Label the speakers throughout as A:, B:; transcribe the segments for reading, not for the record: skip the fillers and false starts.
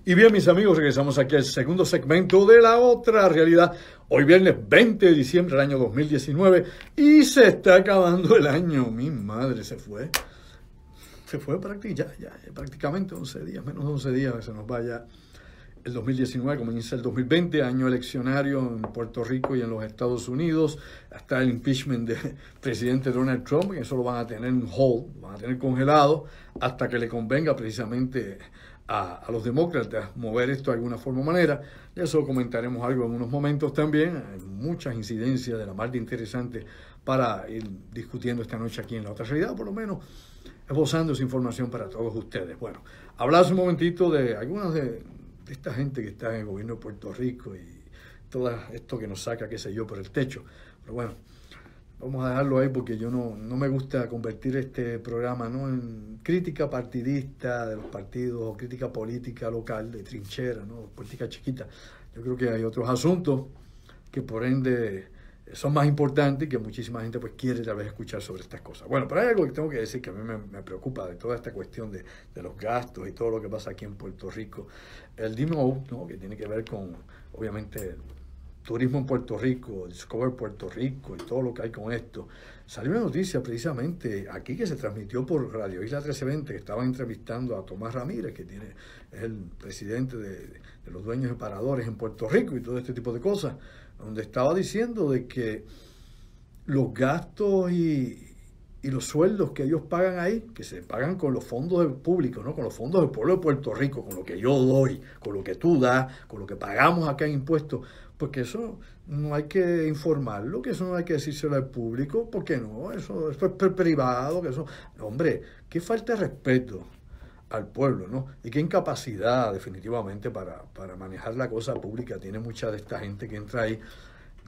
A: Y bien, mis amigos, regresamos aquí al segundo segmento de La Otra Realidad. Hoy viernes 20 de diciembre del año 2019 y se está acabando el año. Mi madre, se fue. Se fue prácticamente 11 días, menos de 11 días, se nos vaya el 2019, comienza el 2020, año eleccionario en Puerto Rico y en los Estados Unidos. Hasta el impeachment del presidente Donald Trump, que eso lo van a tener en hold, lo van a tener congelado hasta que le convenga precisamente a los demócratas mover esto de alguna forma o manera. De eso comentaremos algo en unos momentos también. Hay muchas incidencias de la más de interesante para ir discutiendo esta noche aquí en La Otra Realidad, por lo menos esbozando esa información para todos ustedes. Bueno, hablaba hace un momentito de algunas de esta gente que está en el gobierno de Puerto Rico y todo esto que nos saca, qué sé yo, por el techo. Pero bueno, vamos a dejarlo ahí porque yo no me gusta convertir este programa en crítica partidista de los partidos o crítica política local, de trinchera, política chiquita. Yo creo que hay otros asuntos que por ende son más importantes y que muchísima gente pues quiere tal vez escuchar sobre estas cosas. Bueno, pero hay algo que tengo que decir que a mí me preocupa de toda esta cuestión de los gastos y todo lo que pasa aquí en Puerto Rico. El DMO, que tiene que ver con, obviamente, turismo en Puerto Rico, Discover Puerto Rico y todo lo que hay con esto. Salió una noticia precisamente aquí que se transmitió por Radio Isla 1320, que estaban entrevistando a Tomás Ramírez, que es el presidente de los dueños de paradores en Puerto Rico y todo este tipo de cosas, donde estaba diciendo de que los gastos y los sueldos que ellos pagan ahí, que se pagan con los fondos públicos, con los fondos del pueblo de Puerto Rico, con lo que yo doy, con lo que tú das, con lo que pagamos acá en impuestos, porque eso no hay que informarlo, que eso no hay que decírselo al público, porque no, eso es privado, que eso, hombre, qué falta de respeto al pueblo, y qué incapacidad definitivamente para manejar la cosa pública tiene mucha de esta gente que entra ahí,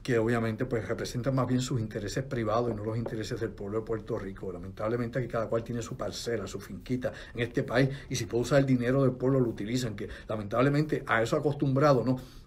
A: que obviamente pues representan más bien sus intereses privados y no los intereses del pueblo de Puerto Rico. Lamentablemente aquí cada cual tiene su parcela, su finquita en este país, y si puede usar el dinero del pueblo lo utilizan, que lamentablemente a eso acostumbrado,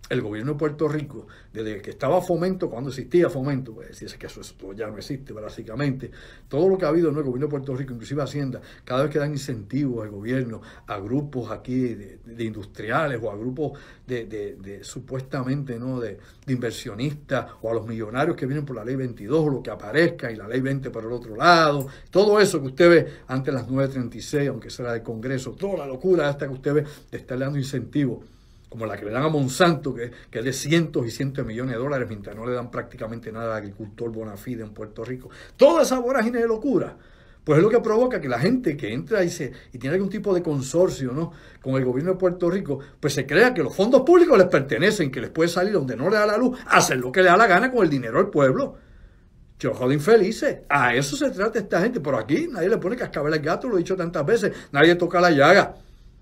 A: el gobierno de Puerto Rico, desde que estaba Fomento, cuando existía Fomento, pues decirse que eso ya no existe básicamente, todo lo que ha habido en el gobierno de Puerto Rico, inclusive Hacienda, cada vez que dan incentivos al gobierno, a grupos aquí de industriales o a grupos de supuestamente de inversionistas o a los millonarios que vienen por la ley 22 o lo que aparezca y la ley 20 por el otro lado, todo eso que usted ve antes de las 9:36, aunque sea del Congreso, toda la locura hasta que usted ve de estar dando incentivos como la que le dan a Monsanto, que es de cientos y cientos de millones de dólares, mientras no le dan prácticamente nada al agricultor bona fide en Puerto Rico. Toda esa vorágine de locura, pues es lo que provoca que la gente que entra y tiene algún tipo de consorcio, con el gobierno de Puerto Rico, pues se crea que los fondos públicos les pertenecen, que les puede salir donde no le da la luz, hacer lo que le da la gana con el dinero del pueblo. Chojos de infelices. A eso se trata esta gente. Pero aquí nadie le pone cascabel al gato, lo he dicho tantas veces, nadie toca la llaga.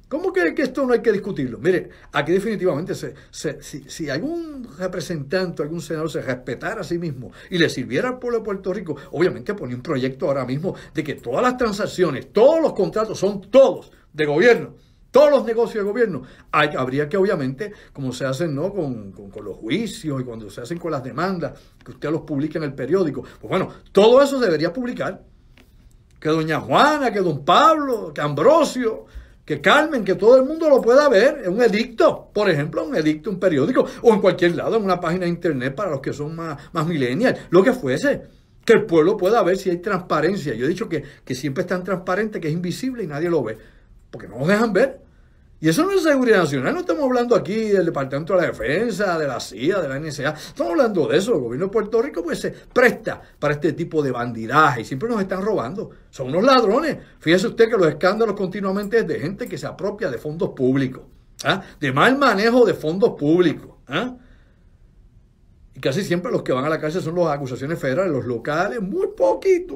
A: ¿Cómo que esto no hay que discutirlo? Mire, aquí definitivamente si algún representante, algún senador se respetara a sí mismo y le sirviera al pueblo de Puerto Rico, obviamente ponía un proyecto ahora mismo de que todas las transacciones, todos los contratos son todos de gobierno, todos los negocios de gobierno. Habría que obviamente, como se hacen con los juicios y cuando se hacen con las demandas, que usted los publica en el periódico, pues bueno, todo eso se debería publicar. Que doña Juana, que don Pablo, que Ambrosio, que Carmen, que todo el mundo lo pueda ver, es un edicto, por ejemplo, un edicto, un periódico, o en cualquier lado, en una página de internet para los que son más millennials, lo que fuese, que el pueblo pueda ver si hay transparencia. Yo he dicho que siempre es tan transparente que es invisible y nadie lo ve, porque no nos dejan ver. Y eso no es seguridad nacional, no estamos hablando aquí del Departamento de la Defensa, de la CIA, de la NSA, estamos hablando de eso. El gobierno de Puerto Rico pues se presta para este tipo de bandidaje y siempre nos están robando, son unos ladrones. Fíjese usted que los escándalos continuamente es de gente que se apropia de fondos públicos, de mal manejo de fondos públicos. Y casi siempre los que van a la cárcel son las acusaciones federales, los locales, muy poquito,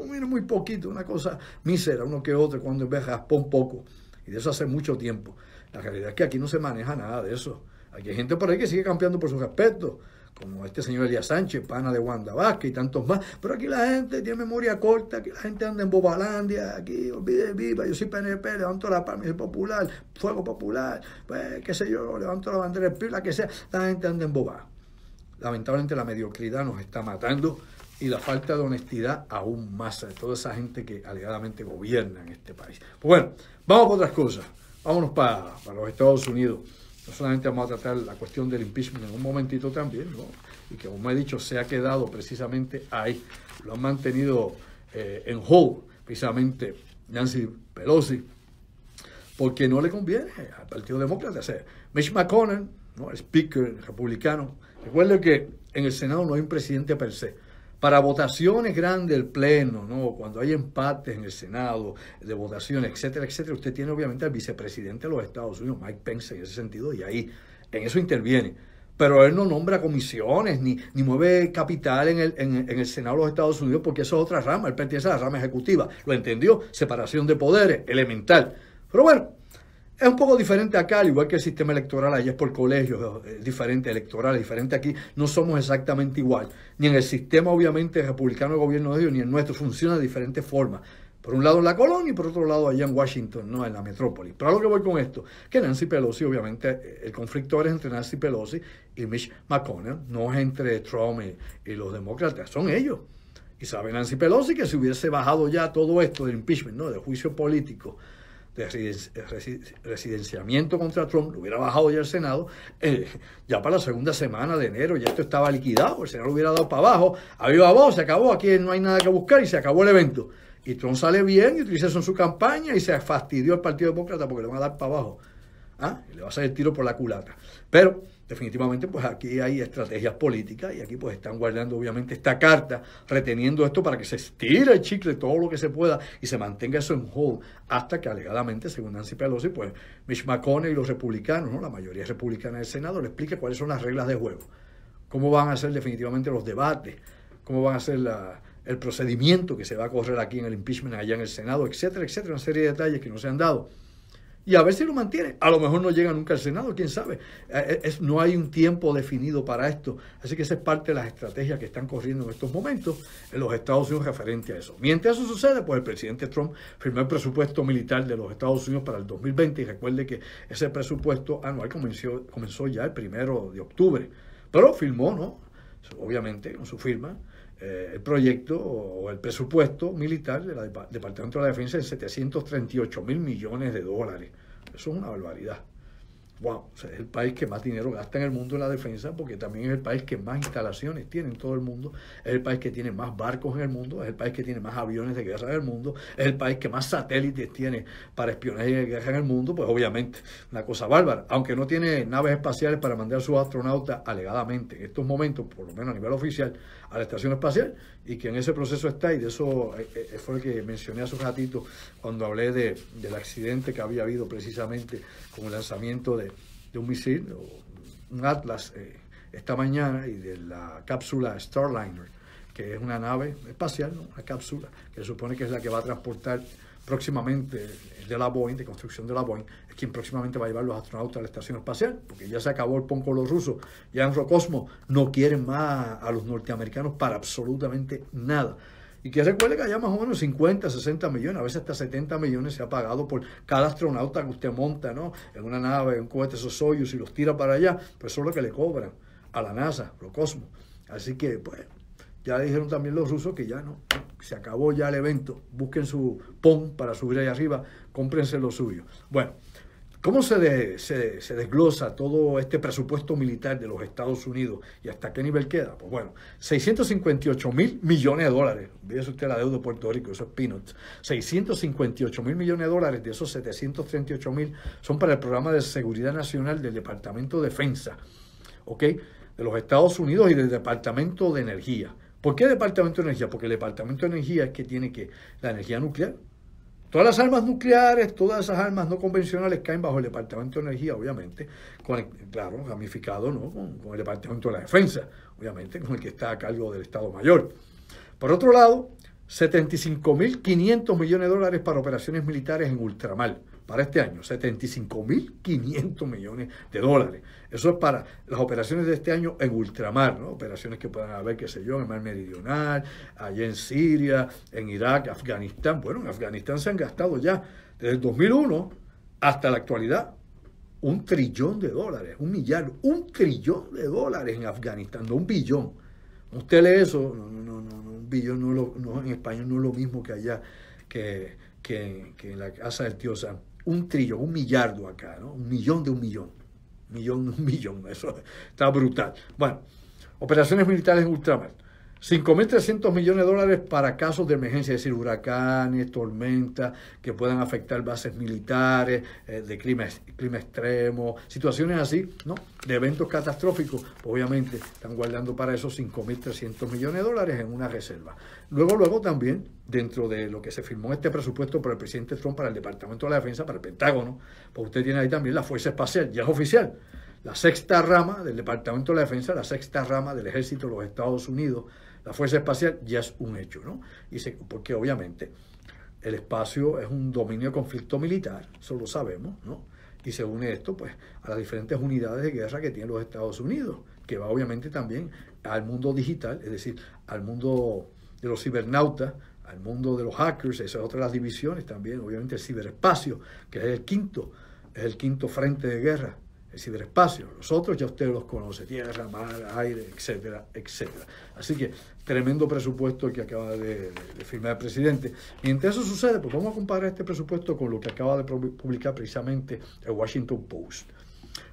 A: una cosa mísera, uno que otro, cuando en vez raspó un poco. Y de eso hace mucho tiempo. La realidad es que aquí no se maneja nada de eso. Aquí hay gente por ahí que sigue campeando por sus aspectos, como este señor Elías Sánchez, pana de Wanda Vázquez y tantos más. Pero aquí la gente tiene memoria corta, aquí la gente anda en Bobalandia, aquí olvide viva, yo soy PNP, levanto la palma, soy popular, fuego popular, pues qué sé yo, levanto la bandera del PRI, la que sea, la gente anda en Boba. Lamentablemente la mediocridad nos está matando y la falta de honestidad aún más de toda esa gente que alegadamente gobierna en este país. Pues bueno, vamos por otras cosas. Vámonos para los Estados Unidos. no solamente vamos a tratar la cuestión del impeachment en un momentito también, ¿no? Y que como he dicho, se ha quedado precisamente ahí. Lo han mantenido en hold, precisamente Nancy Pelosi, porque no le conviene al Partido Demócrata. O sea, Mitch McConnell, ¿no? El speaker republicano. Recuerden que en el Senado no hay un presidente per se. Para votaciones grandes del Pleno, ¿no? Cuando hay empates en el Senado, de votaciones, etcétera, etcétera, usted tiene obviamente al vicepresidente de los Estados Unidos, Mike Pence, en ese sentido, y ahí en eso interviene. Pero él no nombra comisiones ni mueve capital en el Senado de los Estados Unidos, porque eso es otra rama, él pertenece a la rama ejecutiva. ¿Lo entendió? Separación de poderes, elemental. Pero bueno, es un poco diferente acá, al igual que el sistema electoral allá es por colegios, es diferente, electoral es diferente aquí, no somos exactamente igual. Ni en el sistema, obviamente, republicano de gobierno de ellos, ni en nuestro, funciona de diferentes formas. Por un lado en la colonia y por otro lado allá en Washington, no en la metrópoli. Pero a lo que voy con esto, que Nancy Pelosi, obviamente, el conflicto ahora es entre Nancy Pelosi y Mitch McConnell, no es entre Trump y los demócratas, son ellos. Y sabe Nancy Pelosi que si hubiese bajado ya todo esto del impeachment, ¿no? De juicio político, de residenciamiento contra Trump, lo hubiera bajado ya el Senado, ya para la segunda semana de enero ya esto estaba liquidado, el Senado lo hubiera dado para abajo, a viva voz, se acabó, aquí no hay nada que buscar y se acabó el evento. Y Trump sale bien y utiliza eso en su campaña y se fastidió al Partido Demócrata porque le van a dar para abajo. ¿Ah? Y le va a salir el tiro por la culata. Pero definitivamente pues aquí hay estrategias políticas y aquí pues están guardando obviamente esta carta, reteniendo esto para que se estire el chicle todo lo que se pueda y se mantenga eso en hold hasta que alegadamente, según Nancy Pelosi, pues Mitch McConnell y los republicanos, ¿no? La mayoría republicana del Senado, le explique cuáles son las reglas de juego, cómo van a ser definitivamente los debates, cómo van a ser el procedimiento que se va a correr aquí en el impeachment allá en el Senado, etcétera, etcétera, una serie de detalles que no se han dado. Y a ver si lo mantiene. A lo mejor no llega nunca al Senado, quién sabe. No hay un tiempo definido para esto. Así que esa es parte de las estrategias que están corriendo en estos momentos en los Estados Unidos referente a eso. Mientras eso sucede, pues el presidente Trump firmó el presupuesto militar de los Estados Unidos para el 2020 y recuerde que ese presupuesto anual comenzó ya el 1 de octubre. Pero firmó, ¿no? Obviamente, con su firma, el proyecto o el presupuesto militar del Departamento de la Defensa en $738 mil millones. Eso es una barbaridad. Wow, o sea, es el país que más dinero gasta en el mundo en la defensa, porque también es el país que más instalaciones tiene en todo el mundo, es el país que tiene más barcos en el mundo, es el país que tiene más aviones de guerra en el mundo, es el país que más satélites tiene para espionaje de guerra en el mundo. Pues obviamente una cosa bárbara, aunque no tiene naves espaciales para mandar a sus astronautas alegadamente en estos momentos, por lo menos a nivel oficial, a la estación espacial, y que en ese proceso está, y de eso fue el que mencioné hace un ratito cuando hablé del accidente que había habido precisamente con el lanzamiento de un misil, un Atlas, esta mañana, y de la cápsula Starliner, que es una nave espacial, ¿no? Una cápsula que se supone que es la que va a transportar próximamente, de la Boeing, de construcción de la Boeing, es quien próximamente va a llevar los astronautas a la estación espacial, porque ya se acabó el pon con los rusos, ya en Roscosmos no quieren más a los norteamericanos para absolutamente nada. Y que recuerde que allá más o menos 50, 60 millones, a veces hasta 70 millones se ha pagado por cada astronauta que usted monta, ¿no? En una nave, en un cohete, esos Soyuz, y los tira para allá, pues eso es lo que le cobran a la NASA, Roscosmos. Así que, pues, ya dijeron también los rusos que ya no, se acabó ya el evento, busquen su PON para subir ahí arriba, cómprense lo suyo. Bueno, ¿cómo se desglosa todo este presupuesto militar de los Estados Unidos y hasta qué nivel queda? Pues bueno, $658 mil millones. Fíjese usted la deuda de Puerto Rico, eso es peanuts. $658 mil millones, de esos 738 mil son para el programa de seguridad nacional del Departamento de Defensa, ¿ok? De los Estados Unidos y del Departamento de Energía. ¿Por qué Departamento de Energía? Porque el Departamento de Energía es que tiene la energía nuclear. Todas las armas nucleares, todas esas armas no convencionales caen bajo el Departamento de Energía, obviamente, claro, ramificado, ¿no? con el Departamento de la Defensa, obviamente, con el que está a cargo del Estado Mayor. Por otro lado, $75.500 millones para operaciones militares en ultramar para este año, $75.500 millones. Eso es para las operaciones de este año en ultramar, ¿no? Operaciones que puedan haber, qué sé yo, en el Mar Meridional, allá en Siria, en Irak, Afganistán. Bueno, en Afganistán se han gastado ya desde el 2001 hasta la actualidad $1 trillón, $1 trillón en Afganistán, no un billón. Usted lee eso, un billón en español no es lo mismo que allá, que en la casa del tío Sam. $1 trillón, $1 millardo acá, ¿no? $1 millón de $1 millón. un millón, eso está brutal. Bueno, operaciones militares en ultramar. 5.300 millones de dólares para casos de emergencia, es decir, huracanes, tormentas que puedan afectar bases militares, de clima extremo, situaciones así, ¿no? De eventos catastróficos. Obviamente están guardando para esos 5.300 millones de dólares en una reserva. Luego también, dentro de lo que se firmó este presupuesto por el presidente Trump para el Departamento de la Defensa, para el Pentágono, pues usted tiene ahí también la Fuerza Espacial, ya es oficial. La sexta rama del Departamento de la Defensa, la sexta rama del Ejército de los Estados Unidos, la Fuerza Espacial ya es un hecho, ¿no? Porque obviamente el espacio es un dominio de conflicto militar, eso lo sabemos, ¿no? Y se une esto pues a las diferentes unidades de guerra que tienen los Estados Unidos, que va obviamente también al mundo digital, es decir, al mundo de los cibernautas, al mundo de los hackers, esa es otra de las divisiones también, obviamente el ciberespacio, que es el quinto frente de guerra. El ciberespacio, los otros ya ustedes los conocen, tierra, mar, aire, etcétera, etcétera. Así que tremendo presupuesto que acaba de firmar el presidente. Mientras eso sucede, pues vamos a comparar este presupuesto con lo que acaba de publicar precisamente el Washington Post.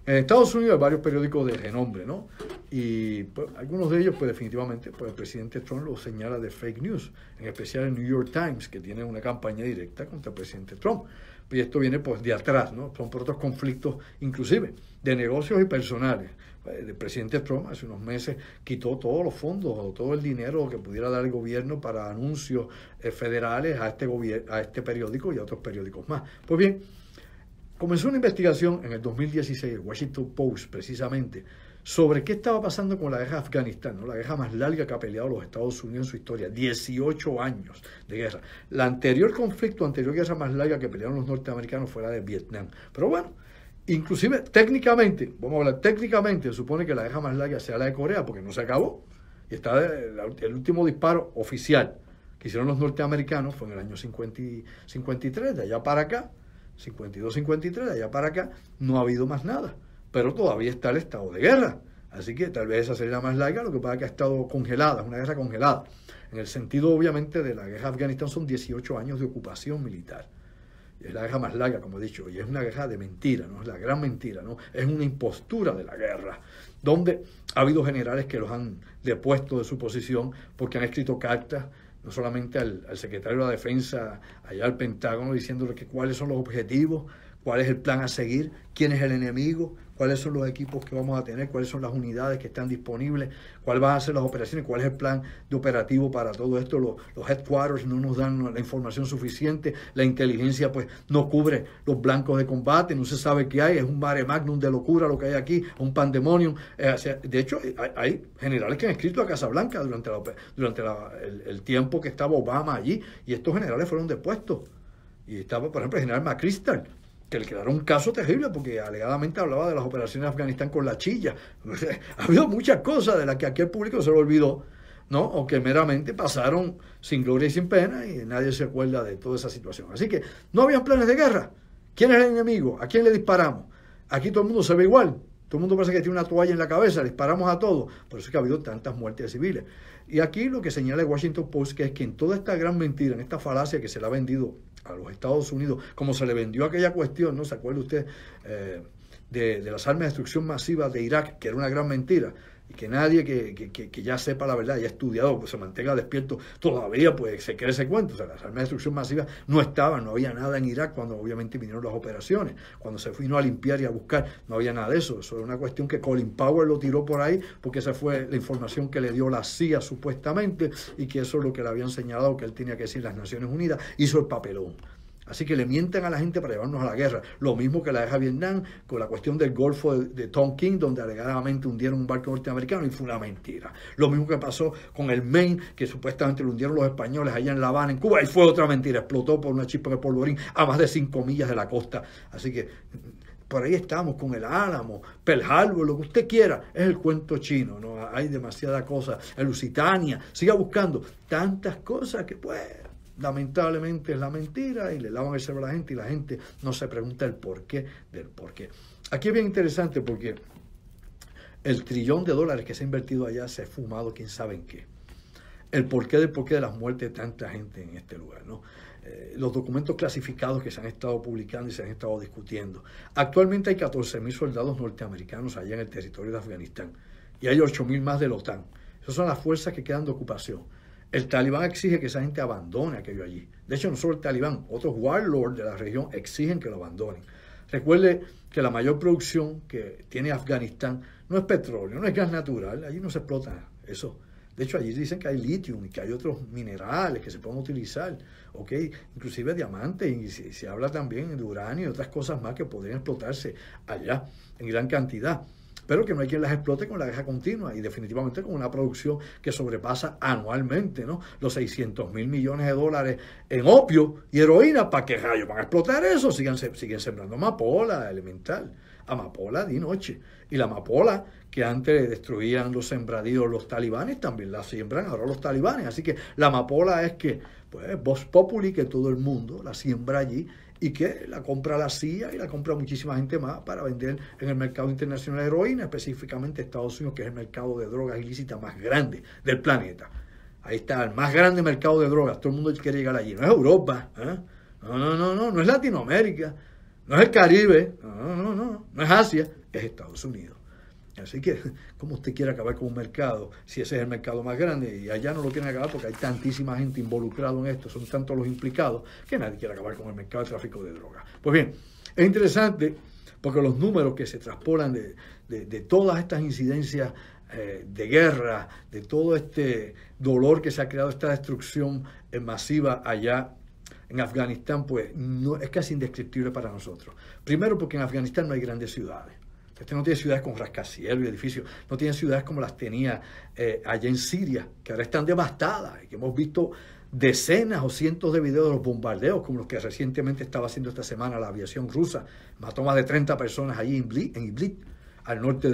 A: En Estados Unidos hay varios periódicos de renombre, ¿no? Y pues, algunos de ellos, pues definitivamente, pues el presidente Trump lo señala de fake news, en especial el New York Times, que tiene una campaña directa contra el presidente Trump. Y esto viene pues de atrás, ¿no? Son por otros conflictos, inclusive de negocios y personales. El presidente Trump hace unos meses quitó todos los fondos o todo el dinero que pudiera dar el gobierno para anuncios federales a este periódico y a otros periódicos más. Pues bien, comenzó una investigación en el 2016, el Washington Post precisamente, sobre qué estaba pasando con la guerra de Afganistán, ¿no? La guerra más larga que ha peleado los Estados Unidos en su historia, 18 años de guerra. La anterior guerra más larga que pelearon los norteamericanos fue la de Vietnam. Pero bueno, inclusive técnicamente, vamos a hablar técnicamente, se supone que la guerra más larga sea la de Corea, porque no se acabó. Y está el último disparo oficial que hicieron los norteamericanos fue en el año 53, de allá para acá, 52-53, de allá para acá, no ha habido más nada. Pero todavía está el estado de guerra. Así que tal vez esa sería la más larga, lo que pasa es que ha estado congelada, es una guerra congelada. En el sentido, obviamente, de la guerra de Afganistán son 18 años de ocupación militar. Es la guerra más larga, como he dicho, y es una guerra de mentira, ¿no? Es la gran mentira, ¿no? Es una impostura de la guerra, donde ha habido generales que los han depuesto de su posición porque han escrito cartas, no solamente al secretario de la Defensa, allá al Pentágono, diciéndole que cuáles son los objetivos, cuál es el plan a seguir, quién es el enemigo, cuáles son los equipos que vamos a tener, cuáles son las unidades que están disponibles, cuáles van a ser las operaciones, cuál es el plan de operativo para todo esto. Los headquarters no nos dan la información suficiente, la inteligencia pues no cubre los blancos de combate, no se sabe qué hay, es un mare magnum de locura lo que hay aquí, un pandemonium. De hecho, hay generales que han escrito a Casablanca durante el tiempo que estaba Obama allí, y estos generales fueron depuestos. Y estaba, por ejemplo, el general McChrystal, que le quedaron un caso terrible porque alegadamente hablaba de las operaciones de Afganistán con la chilla. Ha habido muchas cosas de las que aquí el público se lo olvidó, ¿no? O que meramente pasaron sin gloria y sin pena y nadie se acuerda de toda esa situación. Así que no habían planes de guerra. ¿Quién es el enemigo? ¿A quién le disparamos? Aquí todo el mundo se ve igual. Todo el mundo parece que tiene una toalla en la cabeza, le disparamos a todos. Por eso es que ha habido tantas muertes civiles. Y aquí lo que señala el Washington Post, que es que en toda esta gran mentira, en esta falacia que se le ha vendido a los Estados Unidos, como se le vendió aquella cuestión, ¿no? ¿Se acuerda usted de las armas de destrucción masiva de Irak, que era una gran mentira? Y que nadie que ya sepa la verdad, ya ha estudiado, pues se mantenga despierto, todavía pues se cree ese cuento. O sea, las armas de destrucción masiva no estaban, no había nada en Irak cuando obviamente vinieron las operaciones. Cuando se vino a limpiar y a buscar, no había nada de eso. Eso era una cuestión que Colin Powell lo tiró por ahí, porque esa fue la información que le dio la CIA supuestamente, y que eso es lo que le habían señalado que él tenía que decir las Naciones Unidas, hizo el papelón. Así que le mienten a la gente para llevarnos a la guerra. Lo mismo que la guerra de Vietnam, con la cuestión del Golfo de Tonkin, donde alegadamente hundieron un barco norteamericano y fue una mentira. Lo mismo que pasó con el Maine, que supuestamente lo hundieron los españoles allá en La Habana, en Cuba, y fue otra mentira. Explotó por una chispa de polvorín a más de 5 millas de la costa. Así que por ahí estamos con el Álamo, Pearl Harbor, lo que usted quiera. Es el cuento chino, ¿no? Hay demasiada cosa. El Lusitania, siga buscando tantas cosas que pues lamentablemente es la mentira y le lavan el cerebro a la gente y la gente no se pregunta el porqué del porqué. Aquí es bien interesante porque el $1 trillón que se ha invertido allá se ha fumado quién sabe en qué. el porqué de las muertes de tanta gente en este lugar, ¿no? Los documentos clasificados que se han estado publicando y se han estado discutiendo. Actualmente hay 14.000 soldados norteamericanos allá en el territorio de Afganistán y hay 8.000 más de la OTAN. Esas son las fuerzas que quedan de ocupación. El Talibán exige que esa gente abandone aquello allí. De hecho, no solo el Talibán, otros warlords de la región exigen que lo abandonen. Recuerde que la mayor producción que tiene Afganistán no es petróleo, no es gas natural, allí no se explota eso. De hecho, allí dicen que hay litio y que hay otros minerales que se pueden utilizar, ¿ok? Inclusive diamantes, y se habla también de uranio y otras cosas más que podrían explotarse allá en gran cantidad, pero que no hay quien las explote con la guerra continua y definitivamente con una producción que sobrepasa anualmente, ¿no?, los 600.000 millones de dólares en opio y heroína. ¿Para qué rayos van a explotar eso? Siguen sembrando amapola elemental, amapola de noche. Y la amapola que antes destruían los sembradíos los talibanes, también la siembran ahora los talibanes. Así que la amapola es que, pues, vox populi, que todo el mundo la siembra allí y que la compra la CIA y la compra muchísima gente más para vender en el mercado internacional de heroína, específicamente Estados Unidos, que es el mercado de drogas ilícitas más grande del planeta. Ahí está, el más grande mercado de drogas. Todo el mundo quiere llegar allí. No es Europa, ¿eh? No es Latinoamérica, no es el Caribe, no es Asia, es Estados Unidos. Así que, ¿cómo usted quiere acabar con un mercado si ese es el mercado más grande? Y allá no lo quieren acabar porque hay tantísima gente involucrada en esto, son tantos los implicados, que nadie quiere acabar con el mercado de tráfico de drogas. Pues bien, es interesante porque los números que se traspolan de todas estas incidencias de guerra, de todo este dolor que se ha creado, esta destrucción masiva allá en Afganistán, pues no, es casi indescriptible para nosotros. Primero porque en Afganistán no hay grandes ciudades. Este no tiene ciudades con rascacielos y edificios, no tiene ciudades como las tenía allá en Siria, que ahora están devastadas y que hemos visto decenas o cientos de videos de los bombardeos, como los que recientemente estaba haciendo esta semana la aviación rusa. Mató más de 30 personas allí en Idlib, al norte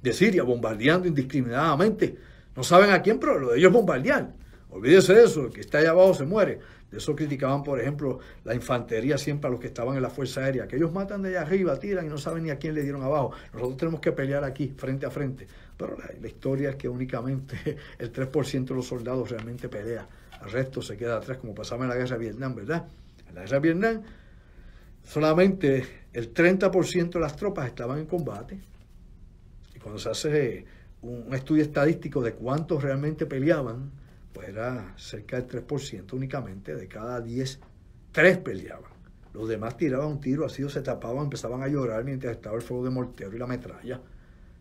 A: de Siria, bombardeando indiscriminadamente. No saben a quién, pero lo de ellos es bombardear. Olvídese de eso, el que está allá abajo se muere. De eso criticaban, por ejemplo, la infantería siempre a los que estaban en la Fuerza Aérea, que ellos matan de allá arriba, tiran y no saben ni a quién le dieron abajo. Nosotros tenemos que pelear aquí, frente a frente. Pero la historia es que únicamente el 3% de los soldados realmente pelea. El resto se queda atrás, como pasaba en la guerra de Vietnam, ¿verdad? En la guerra de Vietnam, solamente el 30% de las tropas estaban en combate. Y cuando se hace un estudio estadístico de cuántos realmente peleaban, pues era cerca del 3% únicamente, de cada 10, 3 peleaban. Los demás tiraban un tiro, así o se tapaban, empezaban a llorar mientras estaba el fuego de mortero y la metralla.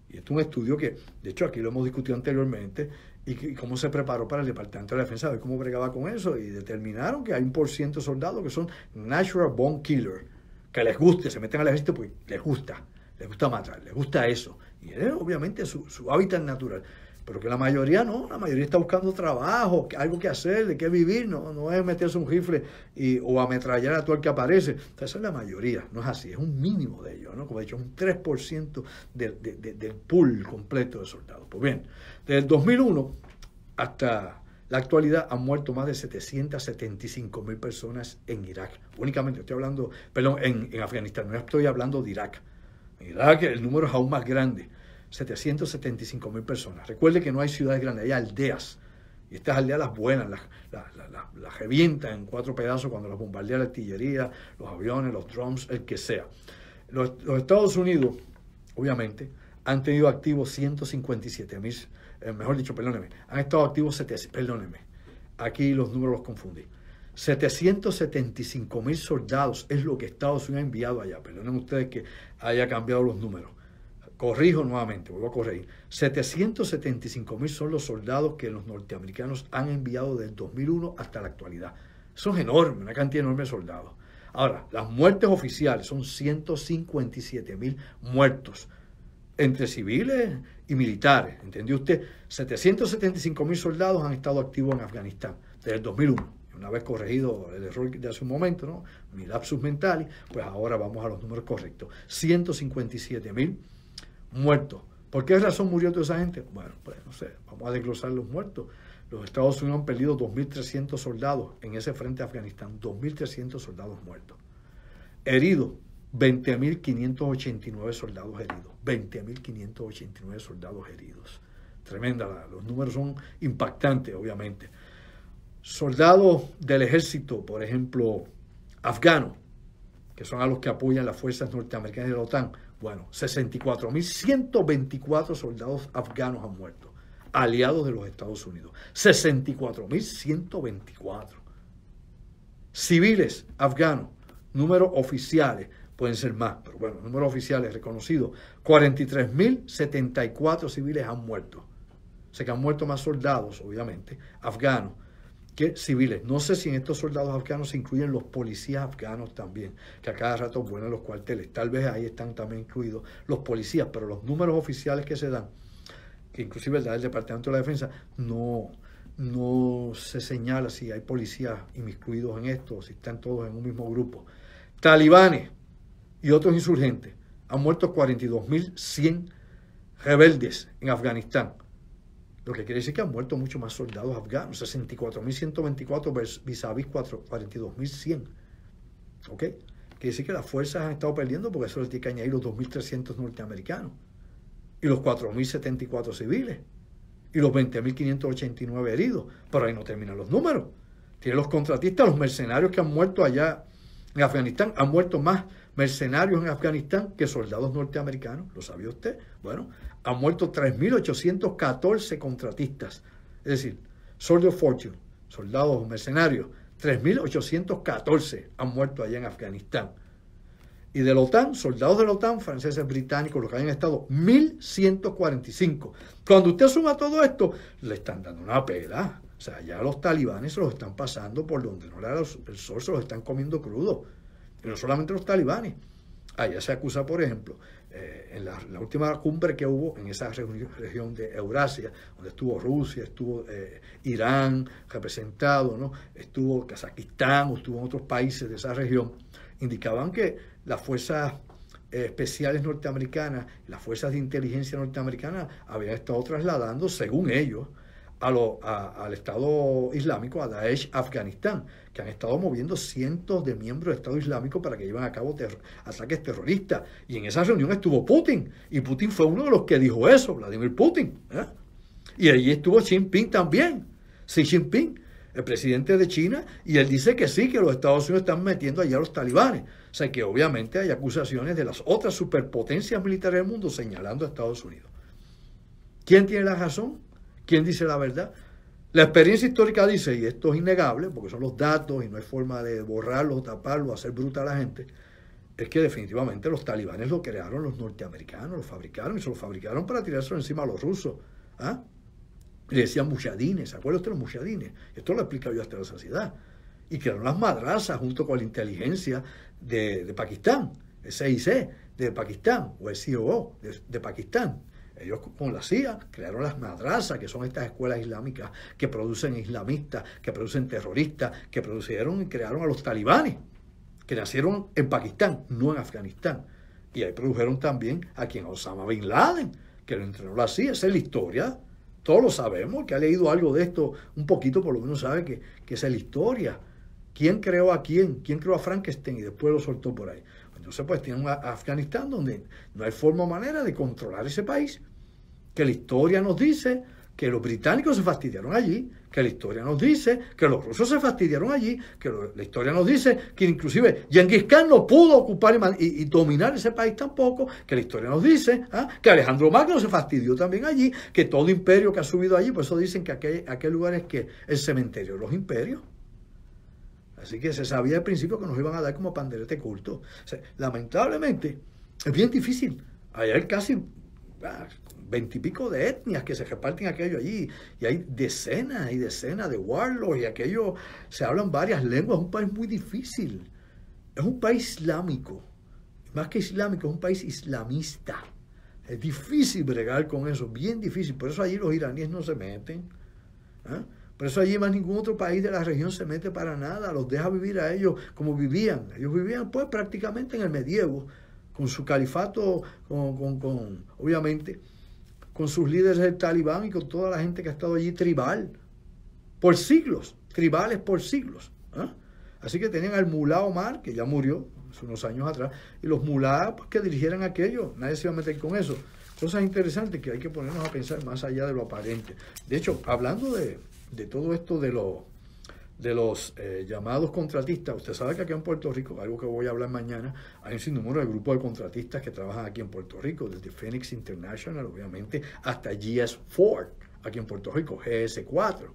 A: Y esto es un estudio que, de hecho, aquí lo hemos discutido anteriormente, y cómo se preparó para el Departamento de la Defensa, de cómo bregaba con eso, y determinaron que hay 1% de soldados que son natural born killer, que les guste, se meten al ejército porque les gusta matar, les gusta eso. Y es obviamente su hábitat natural. Pero que la mayoría no, la mayoría está buscando trabajo, algo que hacer, de qué vivir, no es meterse un rifle o ametrallar a todo el que aparece. O sea, esa es la mayoría, no es así, es un mínimo de ellos, ¿no? Como he dicho, un 3% del pool completo de soldados. Pues bien, desde el 2001 hasta la actualidad han muerto más de 775.000 personas en Irak. Únicamente estoy hablando, perdón, en Afganistán, no estoy hablando de Irak. En Irak el número es aún más grande. 775.000 personas. Recuerde que no hay ciudades grandes, hay aldeas. Y estas aldeas las vuelan, las revientan en 4 pedazos cuando las bombardea la artillería, los aviones, los drones, el que sea. Los Estados Unidos, obviamente, han tenido activos 157.000, mejor dicho, perdóneme, han estado activos, perdóneme, aquí los números los confundí. 775.000 soldados es lo que Estados Unidos ha enviado allá. Perdonen ustedes que haya cambiado los números. Corrijo nuevamente, vuelvo a corregir. 775.000 son los soldados que los norteamericanos han enviado desde el 2001 hasta la actualidad. Eso es enorme, una cantidad enorme de soldados. Ahora, las muertes oficiales son 157.000 muertos entre civiles y militares. ¿Entendió usted? 775.000 soldados han estado activos en Afganistán desde el 2001. Una vez corregido el error de hace un momento, ¿no?, mi lapsus mental, pues ahora vamos a los números correctos. 157.000 muertos. ¿Por qué razón murió toda esa gente? Bueno, pues no sé, vamos a desglosar los muertos. Los Estados Unidos han perdido 2.300 soldados en ese frente a Afganistán, 2.300 soldados muertos. Heridos, 20.589 soldados heridos, 20.589 soldados heridos. tremenda, los números son impactantes, obviamente. Soldados del ejército, por ejemplo, afganos, que son a los que apoyan las fuerzas norteamericanas de la OTAN, bueno, 64.124 soldados afganos han muerto, aliados de los Estados Unidos. 64.124. Civiles afganos, números oficiales, pueden ser más, pero bueno, números oficiales reconocidos, 43.074 civiles han muerto. O sea que han muerto más soldados, obviamente, afganos, que civiles. No sé si en estos soldados afganos se incluyen los policías afganos también, que a cada rato vuelan los cuarteles. Tal vez ahí están también incluidos los policías, pero los números oficiales que se dan, que inclusive el Departamento de la Defensa, no se señala si hay policías inmiscuidos en esto, si están todos en un mismo grupo. Talibanes y otros insurgentes. Han muerto 42.100 rebeldes en Afganistán. Lo que quiere decir que han muerto mucho más soldados afganos, 64.124 vis-a-vis 42.100. ¿Ok? Quiere decir que las fuerzas han estado perdiendo porque eso le tiene que añadir los 2.300 norteamericanos y los 4.074 civiles y los 20.589 heridos. Pero ahí no terminan los números. Tienen los contratistas, los mercenarios que han muerto allá en Afganistán. Han muerto más mercenarios en Afganistán que soldados norteamericanos. ¿Lo sabía usted? Bueno, han muerto 3.814 contratistas. Es decir, Soldier Fortune, soldados mercenarios, 3.814 han muerto allá en Afganistán. Y de la OTAN, soldados de la OTAN, franceses, británicos, los que hayan estado, 1.145. Cuando usted suma todo esto, le están dando una pela. O sea, ya los talibanes se los están pasando por donde no le da el sol, se los están comiendo crudo. Y no solamente los talibanes. Allá se acusa, por ejemplo, en la última cumbre que hubo en esa región de Eurasia, donde estuvo Rusia, estuvo Irán representado, ¿no? Estuvo Kazajistán, estuvo en otros países de esa región, indicaban que las fuerzas especiales norteamericanas, las fuerzas de inteligencia norteamericanas habían estado trasladando, según ellos, al Estado Islámico, a Daesh Afganistán, que han estado moviendo cientos de miembros del Estado Islámico para que lleven a cabo ataques terroristas. Y en esa reunión estuvo Putin, y Putin fue uno de los que dijo eso, Vladimir Putin. Y allí estuvo Xi Jinping también, Xi Jinping, el presidente de China, y él dice que sí, que los Estados Unidos están metiendo allá a los talibanes. O sea que obviamente hay acusaciones de las otras superpotencias militares del mundo señalando a Estados Unidos. ¿Quién tiene la razón? ¿Quién dice la verdad? La experiencia histórica dice, y esto es innegable, porque son los datos y no hay forma de borrarlos, taparlos, hacer bruta a la gente, es que definitivamente los talibanes lo crearon los norteamericanos, lo fabricaron y se lo fabricaron para tirárselo encima a los rusos. Le decían mujahidines, ¿se acuerdan ustedes de los mujahidines? Esto lo he explicado yo hasta la saciedad. Y crearon las madrazas junto con la inteligencia de Pakistán, el CIC de Pakistán, o el COO de Pakistán. Ellos con la CIA crearon las madrazas, que son estas escuelas islámicas que producen islamistas, que producen terroristas, que producieron y crearon a los talibanes, que nacieron en Pakistán, no en Afganistán. Y ahí produjeron también a quien Osama Bin Laden, que lo entrenó la CIA. Esa es la historia. Todos lo sabemos. El que ha leído algo de esto un poquito por lo menos sabe que esa es la historia. ¿Quién creó a quién? ¿Quién creó a Frankenstein y después lo soltó por ahí? Entonces, pues tienen a Afganistán donde no hay forma o manera de controlar ese país. Que la historia nos dice que los británicos se fastidiaron allí, que la historia nos dice que los rusos se fastidiaron allí, que la historia nos dice que inclusive Genghis Khan no pudo ocupar y dominar ese país tampoco, que la historia nos dice que Alejandro Magno se fastidió también allí, que todo imperio que ha subido allí, por eso dicen que aquel lugar es que el cementerio de los imperios. Así que se sabía al principio que nos iban a dar como panderete culto. O sea, lamentablemente, es bien difícil. Hay casi 20 y pico de etnias que se reparten aquello allí. Y hay decenas y decenas de warlords y aquello, se hablan varias lenguas. Es un país muy difícil. Es un país islámico. Más que islámico, es un país islamista. Es difícil bregar con eso, bien difícil. Por eso allí los iraníes no se meten. Por eso allí más ningún otro país de la región se mete para nada, los deja vivir a ellos como vivían. Ellos vivían pues prácticamente en el medievo, con su califato, obviamente, con sus líderes del Talibán y con toda la gente que ha estado allí tribal, por siglos, tribales por siglos. Así que tenían al Mulá Omar, que ya murió, hace unos años atrás, y los mulá pues, que dirigieran aquello, nadie se iba a meter con eso. Cosas interesantes que hay que ponernos a pensar más allá de lo aparente. De hecho, hablando de todo esto de los llamados contratistas, usted sabe que aquí en Puerto Rico, algo que voy a hablar mañana, hay un sinnúmero de grupos de contratistas que trabajan aquí en Puerto Rico, desde Phoenix International, obviamente, hasta GS4, aquí en Puerto Rico, GS4,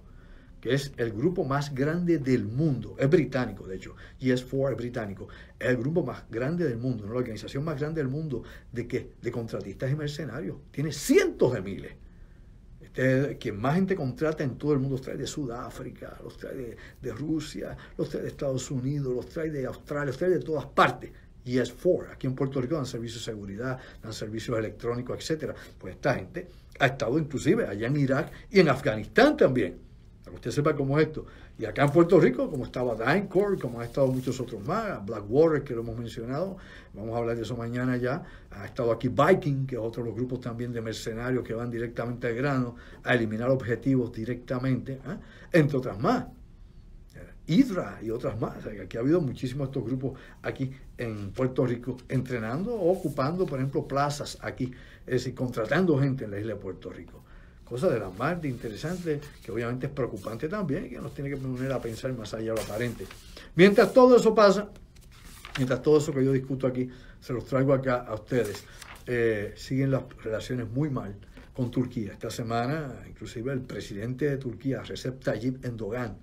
A: que es el grupo más grande del mundo, es británico, de hecho, GS4 es británico, es el grupo más grande del mundo, ¿no? La organización más grande del mundo de contratistas y mercenarios, tiene cientos de miles. Quien más gente contrata en todo el mundo, los trae de Sudáfrica, los trae de Rusia, los trae de Estados Unidos, los trae de Australia, los trae de todas partes. GS4, aquí en Puerto Rico dan servicios de seguridad, dan servicios electrónicos, etcétera. Pues esta gente ha estado inclusive allá en Irak y en Afganistán también, para que usted sepa cómo es esto. Y acá en Puerto Rico, como estaba DynCorp, como han estado muchos otros más, Blackwater, que lo hemos mencionado, vamos a hablar de eso mañana ya, ha estado aquí Viking, que es otro de los grupos también de mercenarios que van directamente al grano, a eliminar objetivos directamente, entre otras más. Hydra y otras más. O sea, que aquí ha habido muchísimos de estos grupos aquí en Puerto Rico, entrenando o ocupando, por ejemplo, plazas aquí, es decir, contratando gente en la isla de Puerto Rico. Cosa de la más de interesante, que obviamente es preocupante también, y que nos tiene que poner a pensar más allá de lo aparente. Mientras todo eso pasa, mientras todo eso que yo discuto aquí, se los traigo acá a ustedes, siguen las relaciones muy mal con Turquía. Esta semana, inclusive el presidente de Turquía, Recep Tayyip Erdogan,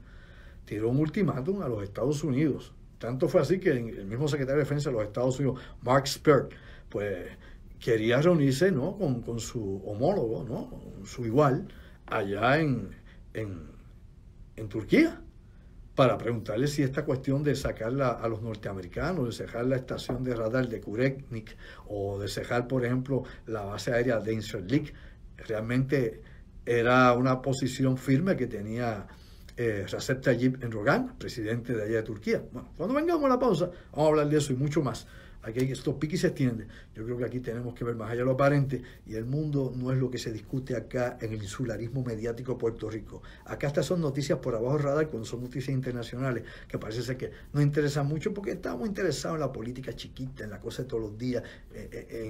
A: tiró un ultimátum a los Estados Unidos. Tanto fue así que el mismo secretario de Defensa de los Estados Unidos, Mark Esper, pues quería reunirse, ¿no?, con su homólogo, ¿no?, con su igual, allá en Turquía, para preguntarle si esta cuestión de sacar a los norteamericanos, de cejar la estación de radar de Kureknik, o de cejar, por ejemplo, la base aérea de Incirlik, realmente era una posición firme que tenía Recep Tayyip Erdogan, presidente de allá de Turquía. Bueno, cuando vengamos a la pausa, vamos a hablar de eso y mucho más. Aquí esto pique y se extiende. Yo creo que aquí tenemos que ver más allá de lo aparente, y el mundo no es lo que se discute acá en el insularismo mediático de Puerto Rico. Acá estas son noticias por abajo del radar, cuando son noticias internacionales, que parece ser que nos interesan mucho porque estamos interesados en la política chiquita, en la cosa de todos los días,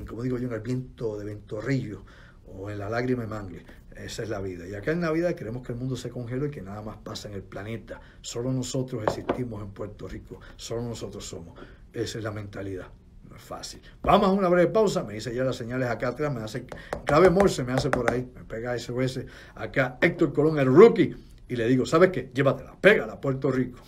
A: como digo yo, en el viento de ventorrillo o en la lágrima de mangle. Esa es la vida. Y acá en Navidad queremos que el mundo se congele y que nada más pasa en el planeta. Solo nosotros existimos en Puerto Rico. Solo nosotros somos. Esa es la mentalidad. No es fácil. Vamos a una breve pausa. Me dice ya las señales acá atrás. Me hace clave Morse, me hace por ahí. Me pega SOS. Acá Héctor Colón, el rookie. Y le digo, ¿sabes qué? Llévatela. Pégala a Puerto Rico.